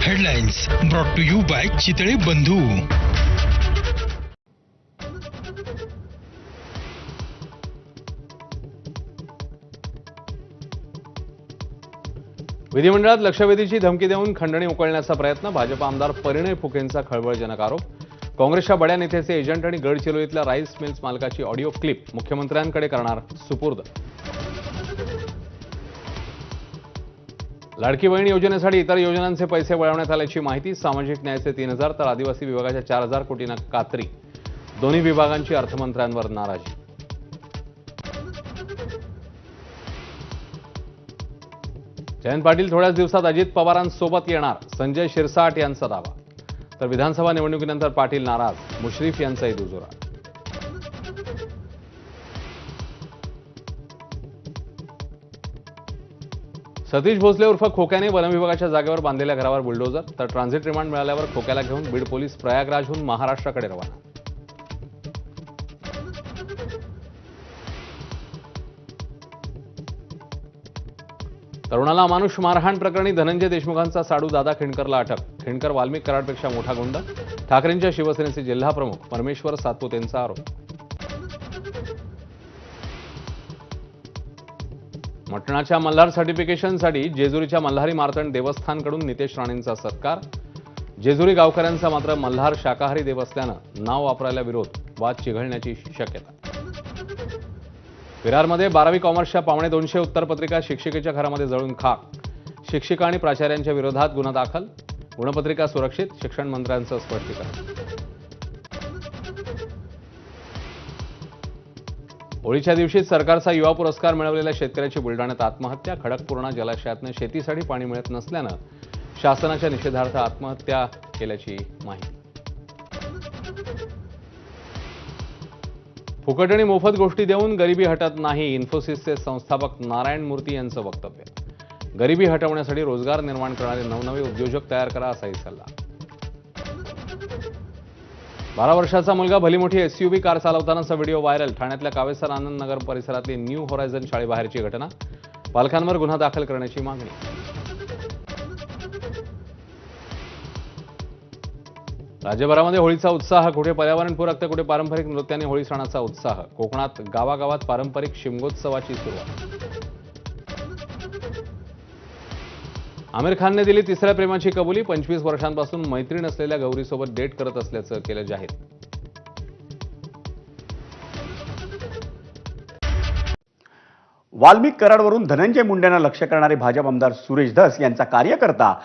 Headlines brought to you by Chitale Bandhu. विधिमंडळात लक्षवेधीची धमकी देऊन खंडणी उकळण्याचा प्रयत्न. भाजप आमदार परिणय फुकेंचा खळबळजनक आरोप. काँग्रेसच्या बड्या नेत्याचे एजंट आणि गडचिरोलीतल्या राईस मिल्स मालकाची ऑडिओ क्लिप मुख्यमंत्र्यांकडे करणार सुपूर्द. लाडकी बहीण योजनेसाठी इतर योजनांचे पैसे वळवण्यात आल्याची माहिती. सामाजिक न्यायाचे 3,000 तर आदिवासी विभागाच्या 4,000 कोटींना कात्री. दोन्ही विभागांची अर्थमंत्र्यांवर नाराजी. जयंत पाटील थोड्याच दिवसात अजित पवारांसोबत येणार. संजय शिरसाट यांचा दावा. तर विधानसभा निवडणुकीनंतर पाटील नाराज. मुश्रीफ यांचाही दुजोरा. सतीश भोसले उर्फ खोक्याने वनविभागाच्या जागेवर बांधलेल्या घरावर बुलडोजर. तर ट्रान्झिट रिमांड मिळाल्यावर खोक्याला घेऊन बीड पोलीस प्रयागराजहून महाराष्ट्राकडे रवाना. तरुणाला अमानुष मारहाण प्रकरणी धनंजय देशमुखांचा साडू दादा खिंडकरला अटक. खिंडकर वाल्मिक कराडपेक्षा मोठा गुंड. ठाकरेंच्या शिवसेनेचे जिल्हा प्रमुख परमेश्वर सातपुतेंचा आरोप. मटणाच्या मल्हार सर्टिफिकेशनसाठी जेजुरीच्या मल्हारी मार्तंड देवस्थानकडून नितेश राणेंचा सत्कार. जेजुरी गावकऱ्यांचा मात्र मल्हार शाकाहारी देव असल्यानं नाव वापरायला विरोध. वाद चिघळण्याची शक्यता. विरारमध्ये 12वी कॉमर्सच्या 250 उत्तरपत्रिका शिक्षिकेच्या घरामध्ये जळून खाक. शिक्षिका आणि प्राचार्यांच्या विरोधात गुन्हा दाखल. गुणपत्रिका सुरक्षित. शिक्षण मंत्र्यांचं स्पष्टीकरण. होळीच्या दिवशीच सरकारचा युवा पुरस्कार मिळवलेल्या शेतकऱ्याची बुलढाण्यात आत्महत्या. खडकपूर्णा जलाशयातनं शेतीसाठी पाणी मिळत नसल्यानं शासनाच्या निषेधार्थ आत्महत्या केल्याची माहिती. फुकट आणि मोफत गोष्टी देऊन गरिबी हटत नाही. इन्फोसिसचे संस्थापक नारायण मूर्ती यांचं वक्तव्य. गरिबी हटवण्यासाठी रोजगार निर्माण करणारे नवनवे उद्योजक तयार करा असाही सल्ला. 12 वर्षाचा मुलगा भलीमोठी एसयूव्ही कार चालवतानाचा व्हिडिओ व्हायरल. ठाण्यातल्या कावेसर आनंद नगर परिसरातली न्यू होरायझन शाळेबाहेरची घटना. पालकांवर गुन्हा दाखल करण्याची मागणी. राज्यभरामध्ये होळीचा उत्साह. कुठे पर्यावरणपूरक तर कुठे पारंपरिक नृत्याने होळी सणाचा उत्साह. कोकणात गावागावात पारंपरिक शिमगोत्सवाची सुरुवात. आमिर खानने दिली तिसऱ्या प्रेमाची कबुली. 25 वर्षांपासून मैत्रीण असलेल्या गौरीसोबत डेट करत असल्याचं केलं जाहीर. वाल्मिक कराडवरून धनंजय मुंडेंना लक्ष्य करणारे भाजप आमदार सुरेश धस यांचा कार्यकर्ता